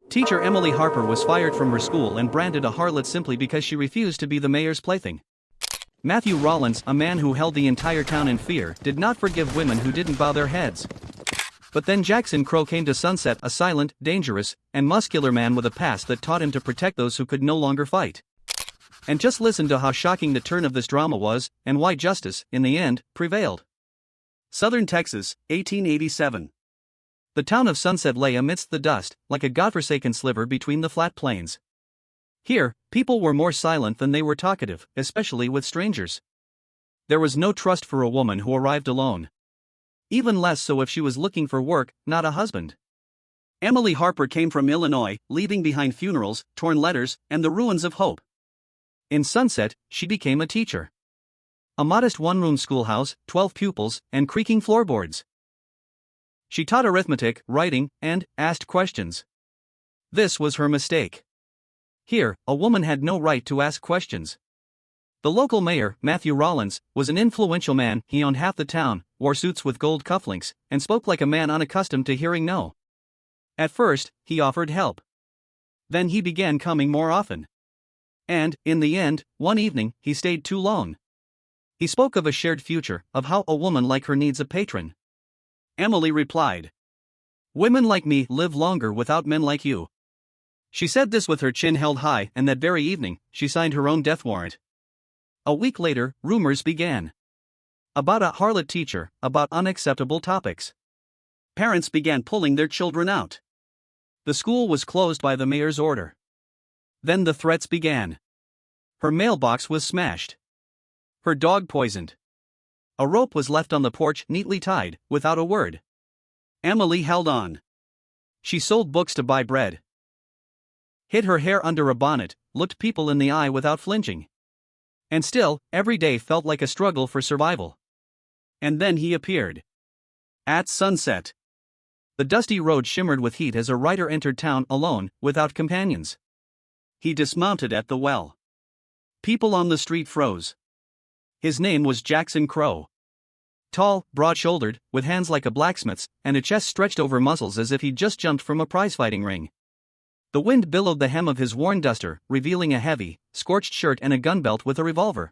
Teacher Emily Harper was fired from her school and branded a harlot simply because she refused to be the mayor's plaything. Matthew Rollins, a man who held the entire town in fear, did not forgive women who didn't bow their heads. But then Jackson Crow came to Sunset, a silent, dangerous, and muscular man with a past that taught him to protect those who could no longer fight. And just listen to how shocking the turn of this drama was, and why justice, in the end, prevailed. Southern Texas, 1887. The town of Sunset lay amidst the dust, like a godforsaken sliver between the flat plains. Here, people were more silent than they were talkative, especially with strangers. There was no trust for a woman who arrived alone. Even less so if she was looking for work, not a husband. Emily Harper came from Illinois, leaving behind funerals, torn letters, and the ruins of hope. In Sunset, she became a teacher. A modest one-room schoolhouse, 12 pupils, and creaking floorboards. She taught arithmetic, writing, and asked questions. This was her mistake. Here, a woman had no right to ask questions. The local mayor, Matthew Rollins, was an influential man. He owned half the town, wore suits with gold cufflinks, and spoke like a man unaccustomed to hearing no. At first, he offered help. Then he began coming more often. And, in the end, one evening, he stayed too long. He spoke of a shared future, of how a woman like her needs a patron. Emily replied, "Women like me live longer without men like you." She said this with her chin held high, and that very evening, she signed her own death warrant. A week later, rumors began. About a harlot teacher, about unacceptable topics. Parents began pulling their children out. The school was closed by the mayor's order. Then the threats began. Her mailbox was smashed. Her dog poisoned. A rope was left on the porch, neatly tied, without a word. Emily held on. She sold books to buy bread. Hid her hair under a bonnet, looked people in the eye without flinching. And still, every day felt like a struggle for survival. And then he appeared. At sunset. The dusty road shimmered with heat as a rider entered town alone, without companions. He dismounted at the well. People on the street froze. His name was Jackson Crow. Tall, broad-shouldered, with hands like a blacksmith's, and a chest stretched over muscles as if he'd just jumped from a prize-fighting ring. The wind billowed the hem of his worn duster, revealing a heavy, scorched shirt and a gun belt with a revolver.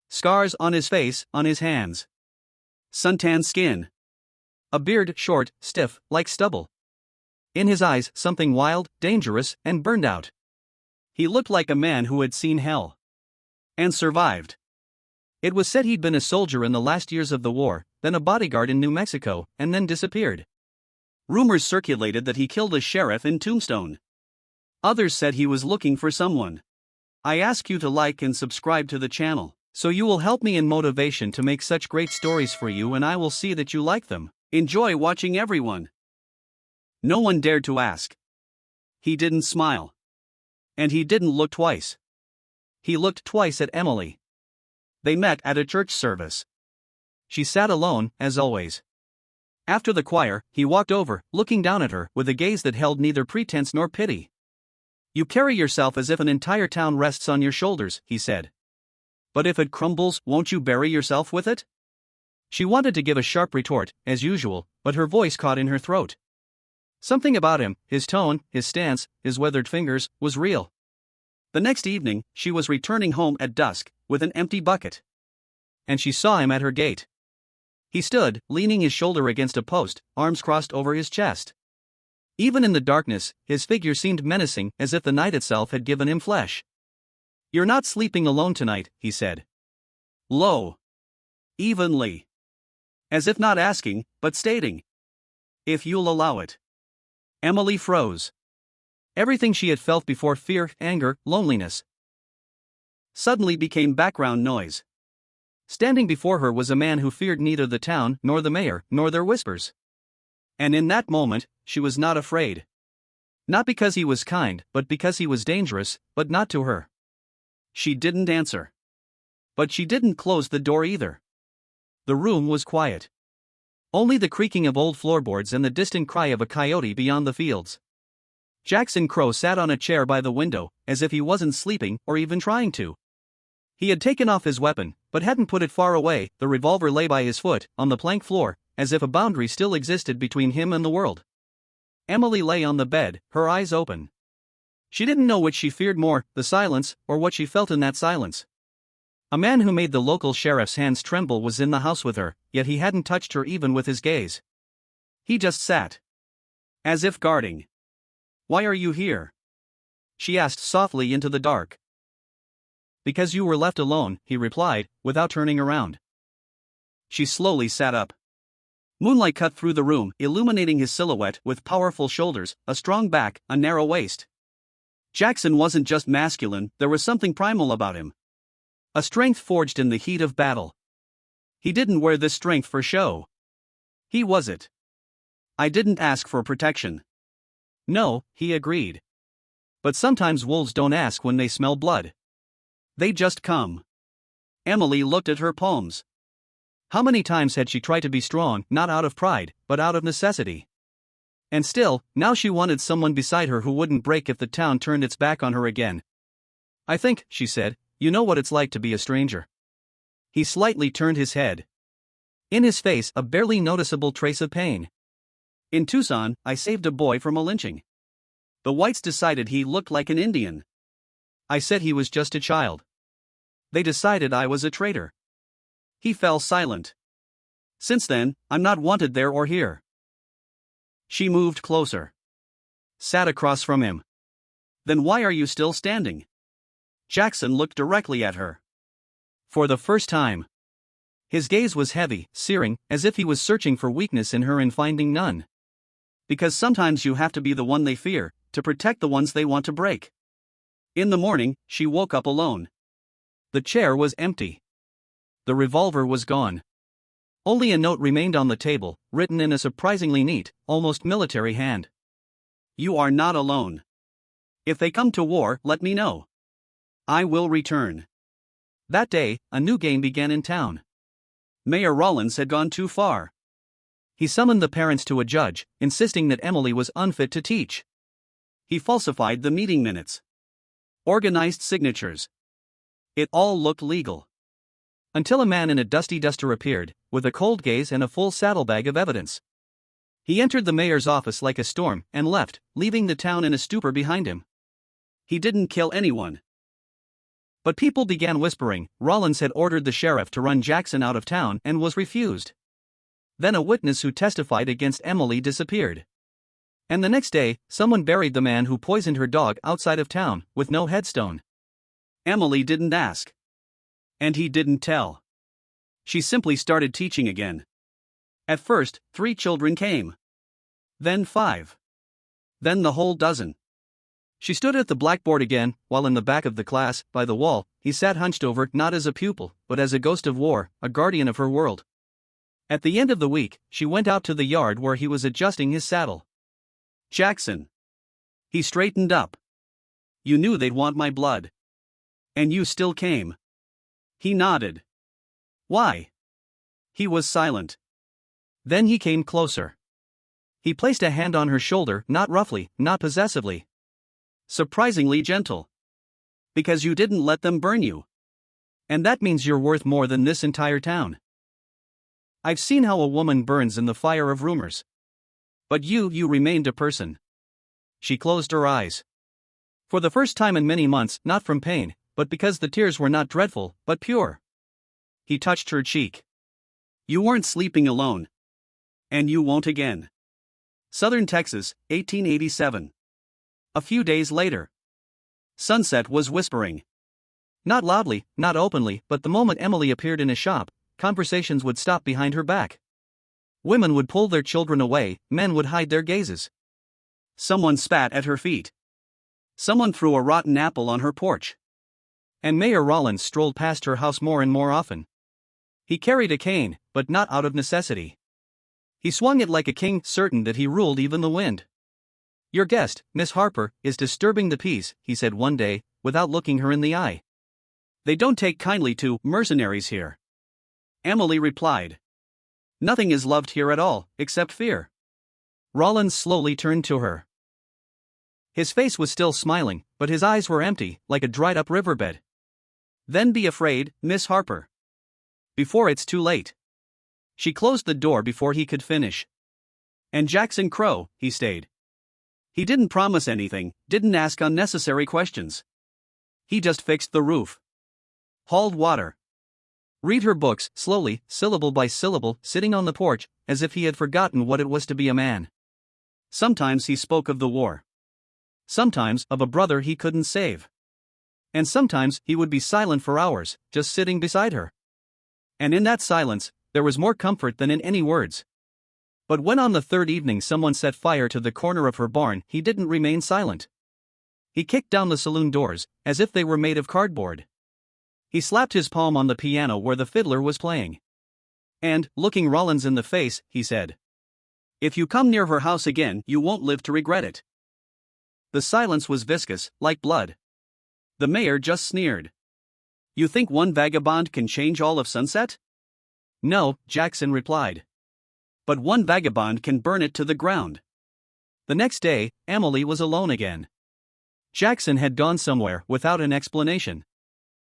Scars on his face, on his hands. Suntan skin. A beard short, stiff, like stubble. In his eyes, something wild, dangerous, and burned out. He looked like a man who had seen hell. And survived. It was said he'd been a soldier in the last years of the war, then a bodyguard in New Mexico, and then disappeared. Rumors circulated that he killed a sheriff in Tombstone. Others said he was looking for someone. I ask you to like and subscribe to the channel, so you will help me in motivation to make such great stories for you, and I will see that you like them. Enjoy watching, everyone. No one dared to ask. He didn't smile. And he didn't look twice. He looked twice at Emily. They met at a church service. She sat alone, as always. After the choir, he walked over, looking down at her with a gaze that held neither pretense nor pity. "You carry yourself as if an entire town rests on your shoulders," he said. "But if it crumbles, won't you bury yourself with it?" She wanted to give a sharp retort, as usual, but her voice caught in her throat. Something about him, his tone, his stance, his weathered fingers, was real. The next evening, she was returning home at dusk, with an empty bucket. And she saw him at her gate. He stood, leaning his shoulder against a post, arms crossed over his chest. Even in the darkness, his figure seemed menacing, as if the night itself had given him flesh. "You're not sleeping alone tonight," he said. Low. Evenly. As if not asking, but stating. "If you'll allow it." Emily froze. Everything she had felt before, fear, anger, loneliness, suddenly became background noise. Standing before her was a man who feared neither the town, nor the mayor, nor their whispers. And in that moment, she was not afraid. Not because he was kind, but because he was dangerous, but not to her. She didn't answer. But she didn't close the door either. The room was quiet. Only the creaking of old floorboards and the distant cry of a coyote beyond the fields. Jackson Crow sat on a chair by the window, as if he wasn't sleeping or even trying to. He had taken off his weapon, but hadn't put it far away. The revolver lay by his foot, on the plank floor, as if a boundary still existed between him and the world. Emily lay on the bed, her eyes open. She didn't know which she feared more, the silence, or what she felt in that silence. A man who made the local sheriff's hands tremble was in the house with her, yet he hadn't touched her even with his gaze. He just sat. As if guarding. "Why are you here?" she asked softly into the dark. "Because you were left alone," he replied, without turning around. She slowly sat up. Moonlight cut through the room, illuminating his silhouette with powerful shoulders, a strong back, a narrow waist. Jackson wasn't just masculine, there was something primal about him. A strength forged in the heat of battle. He didn't wear this strength for show. He was it. "I didn't ask for protection." "No," he agreed. "But sometimes wolves don't ask when they smell blood. They just come." Emily looked at her palms. How many times had she tried to be strong, not out of pride, but out of necessity? And still, now she wanted someone beside her who wouldn't break if the town turned its back on her again. "I think," she said, "you know what it's like to be a stranger." He slightly turned his head. In his face, a barely noticeable trace of pain. "In Tucson, I saved a boy from a lynching. The whites decided he looked like an Indian. I said he was just a child. They decided I was a traitor." He fell silent. "Since then, I'm not wanted there or here." She moved closer. Sat across from him. "Then why are you still standing?" Jackson looked directly at her. For the first time. His gaze was heavy, searing, as if he was searching for weakness in her and finding none. "Because sometimes you have to be the one they fear, to protect the ones they want to break." In the morning, she woke up alone. The chair was empty. The revolver was gone. Only a note remained on the table, written in a surprisingly neat, almost military hand. "You are not alone. If they come to war, let me know. I will return." That day, a new game began in town. Mayor Rollins had gone too far. He summoned the parents to a judge, insisting that Emily was unfit to teach. He falsified the meeting minutes. Organized signatures. It all looked legal. Until a man in a dusty duster appeared, with a cold gaze and a full saddlebag of evidence. He entered the mayor's office like a storm and left, leaving the town in a stupor behind him. He didn't kill anyone. But people began whispering. Rollins had ordered the sheriff to run Jackson out of town and was refused. Then a witness who testified against Emily disappeared. And the next day, someone buried the man who poisoned her dog outside of town, with no headstone. Emily didn't ask. And he didn't tell. She simply started teaching again. At first, 3 children came. Then 5. Then the whole dozen. She stood at the blackboard again, while in the back of the class, by the wall, he sat hunched over, not as a pupil, but as a ghost of war, a guardian of her world. At the end of the week, she went out to the yard where he was adjusting his saddle. "Jackson." He straightened up. "You knew they'd want my blood. And you still came." He nodded. "Why?" He was silent. Then he came closer. He placed a hand on her shoulder, not roughly, not possessively. Surprisingly gentle. "Because you didn't let them burn you. And that means you're worth more than this entire town. I've seen how a woman burns in the fire of rumors. But you remained a person." She closed her eyes. For the first time in many months, not from pain, but because the tears were not dreadful, but pure. He touched her cheek. "You weren't sleeping alone. And you won't again." Southern Texas, 1887. A few days later. Sunset was whispering. Not loudly, not openly, but the moment Emily appeared in a shop, conversations would stop behind her back. Women would pull their children away, men would hide their gazes. Someone spat at her feet. Someone threw a rotten apple on her porch. And Mayor Rollins strolled past her house more and more often. He carried a cane, but not out of necessity. He swung it like a king, certain that he ruled even the wind. "Your guest, Miss Harper, is disturbing the peace," he said one day, without looking her in the eye. "They don't take kindly to mercenaries here." Emily replied. "Nothing is loved here at all, except fear." Rollins slowly turned to her. His face was still smiling, but his eyes were empty, like a dried-up riverbed. "Then be afraid, Miss Harper. Before it's too late." She closed the door before he could finish. "And Jackson Crow," he stayed. He didn't promise anything, didn't ask unnecessary questions. He just fixed the roof. Hauled water. Read her books, slowly, syllable by syllable, sitting on the porch, as if he had forgotten what it was to be a man. Sometimes he spoke of the war. Sometimes of a brother he couldn't save. And sometimes he would be silent for hours, just sitting beside her. And in that silence, there was more comfort than in any words. But when on the third evening someone set fire to the corner of her barn, he didn't remain silent. He kicked down the saloon doors, as if they were made of cardboard. He slapped his palm on the piano where the fiddler was playing. And, looking Rollins in the face, he said, "If you come near her house again, you won't live to regret it." The silence was viscous, like blood. The mayor just sneered. "You think one vagabond can change all of Sunset?" "No," Jackson replied. "But one vagabond can burn it to the ground." The next day, Emily was alone again. Jackson had gone somewhere without an explanation.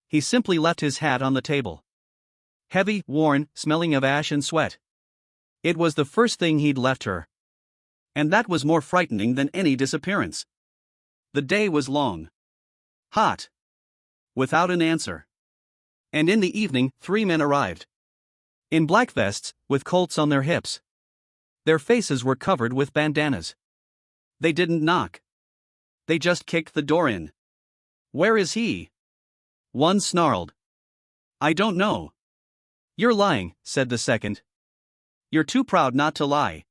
He simply left his hat on the table. Heavy, worn, smelling of ash and sweat. It was the first thing he'd left her. And that was more frightening than any disappearance. The day was long. Hot. Without an answer. And in the evening, 3 men arrived. In black vests, with Colts on their hips. Their faces were covered with bandanas. They didn't knock. They just kicked the door in. "Where is he?" One snarled. "I don't know." "You're lying," said the second. "You're too proud not to lie."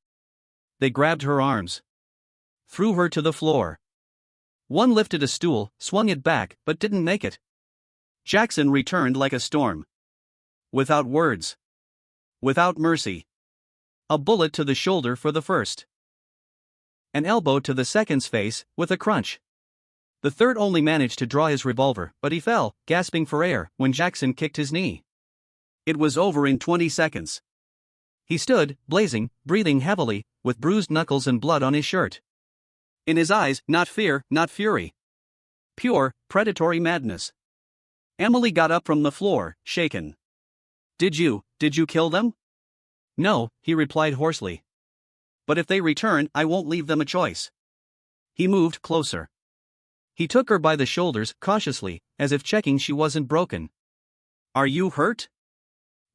They grabbed her arms. Threw her to the floor. One lifted a stool, swung it back, but didn't make it. Jackson returned like a storm. Without words. Without mercy. A bullet to the shoulder for the first. An elbow to the second's face, with a crunch. The third only managed to draw his revolver, but he fell, gasping for air, when Jackson kicked his knee. It was over in 20 seconds. He stood, blazing, breathing heavily, with bruised knuckles and blood on his shirt. In his eyes, not fear, not fury. Pure, predatory madness. Emily got up from the floor, shaken. Did you kill them?" "No," he replied hoarsely. "But if they return, I won't leave them a choice." He moved closer. He took her by the shoulders, cautiously, as if checking she wasn't broken. "Are you hurt?"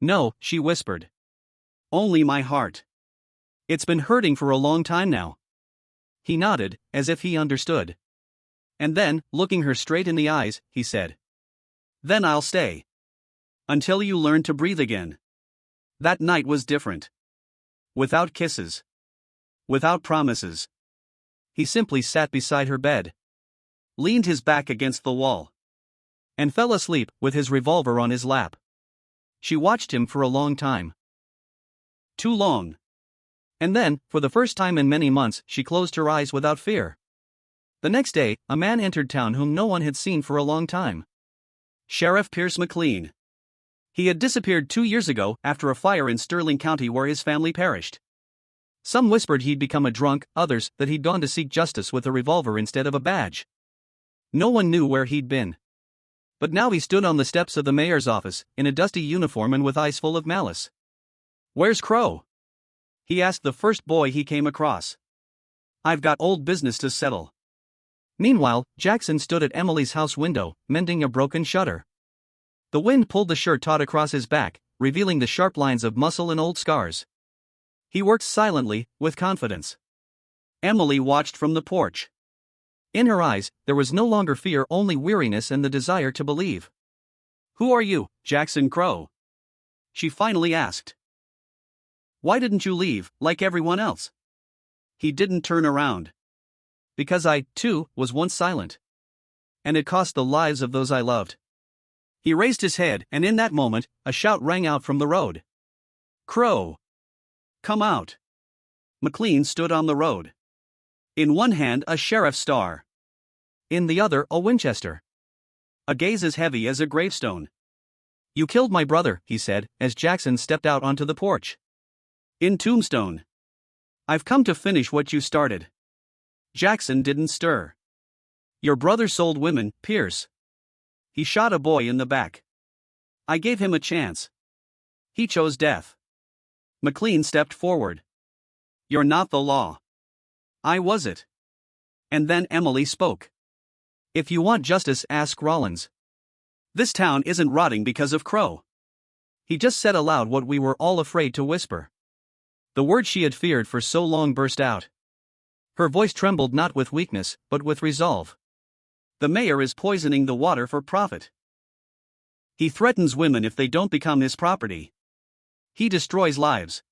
"No," she whispered. "Only my heart. It's been hurting for a long time now." He nodded, as if he understood. And then, looking her straight in the eyes, he said, "Then I'll stay. Until you learn to breathe again." That night was different. Without kisses. Without promises. He simply sat beside her bed. Leaned his back against the wall. And fell asleep, with his revolver on his lap. She watched him for a long time. Too long. And then, for the first time in many months, she closed her eyes without fear. The next day, a man entered town whom no one had seen for a long time. Sheriff Pierce McLean. He had disappeared 2 years ago after a fire in Sterling County where his family perished. Some whispered he'd become a drunk, others that he'd gone to seek justice with a revolver instead of a badge. No one knew where he'd been. But now he stood on the steps of the mayor's office, in a dusty uniform and with eyes full of malice. "Where's Crow?" he asked the first boy he came across. "I've got old business to settle." Meanwhile, Jackson stood at Emily's house window, mending a broken shutter. The wind pulled the shirt taut across his back, revealing the sharp lines of muscle and old scars. He worked silently, with confidence. Emily watched from the porch. In her eyes, there was no longer fear, only weariness and the desire to believe. "Who are you, Jackson Crow?" she finally asked. "Why didn't you leave, like everyone else?" He didn't turn around. "Because I, too, was once silent. And it cost the lives of those I loved." He raised his head, and in that moment, a shout rang out from the road. "Crow! Come out!" McLean stood on the road. In one hand a sheriff's star. In the other a Winchester. A gaze as heavy as a gravestone. "You killed my brother," he said, as Jackson stepped out onto the porch. "In Tombstone. I've come to finish what you started." Jackson didn't stir. "Your brother sold women, Pierce. He shot a boy in the back. I gave him a chance. He chose death." McLean stepped forward. "You're not the law." "I was it. And then Emily spoke. If you want justice, ask Rollins. This town isn't rotting because of Crow. He just said aloud what we were all afraid to whisper. The word she had feared for so long burst out. Her voice trembled not with weakness, but with resolve. The mayor is poisoning the water for profit. He threatens women if they don't become his property. He destroys lives.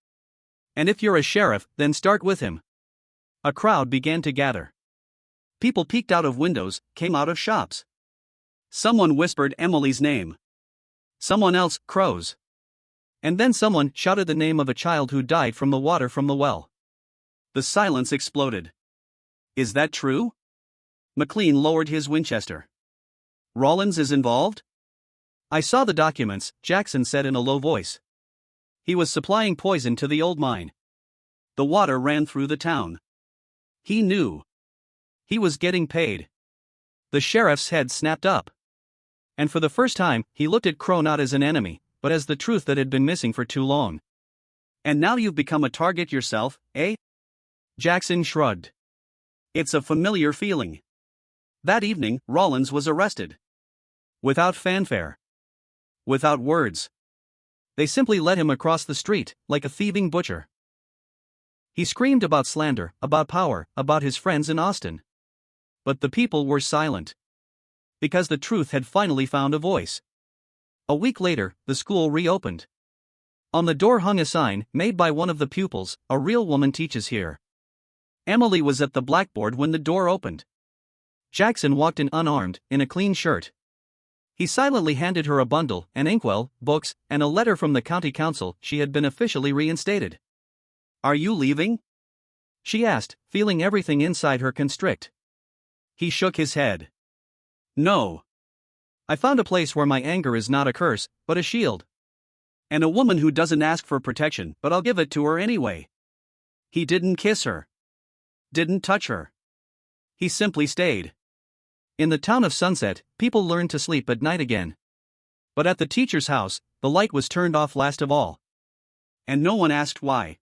And if you're a sheriff, then start with him. A crowd began to gather. People peeked out of windows, came out of shops. Someone whispered Emily's name. Someone else, Crow's. And then someone shouted the name of a child who died from the water from the well. The silence exploded. Is that true? McLean lowered his Winchester. Rollins is involved? I saw the documents, Jackson said in a low voice. He was supplying poison to the old mine. The water ran through the town. He knew. He was getting paid. The sheriff's head snapped up. And for the first time, he looked at Crow not as an enemy, but as the truth that had been missing for too long. And now you've become a target yourself, eh? Jackson shrugged. It's a familiar feeling. That evening, Rollins was arrested. Without fanfare. Without words. They simply led him across the street, like a thieving butcher. He screamed about slander, about power, about his friends in Austin. But the people were silent. Because the truth had finally found a voice. A week later, the school reopened. On the door hung a sign, made by one of the pupils, "A real woman teaches here." Emily was at the blackboard when the door opened. Jackson walked in unarmed, in a clean shirt. He silently handed her a bundle, an inkwell, books, and a letter from the county council. She had been officially reinstated. Are you leaving? She asked, feeling everything inside her constrict. He shook his head. No. I found a place where my anger is not a curse, but a shield. And a woman who doesn't ask for protection, but I'll give it to her anyway. He didn't kiss her. Didn't touch her. He simply stayed. In the town of Sunset, people learned to sleep at night again. But at the teacher's house, the light was turned off last of all. And no one asked why.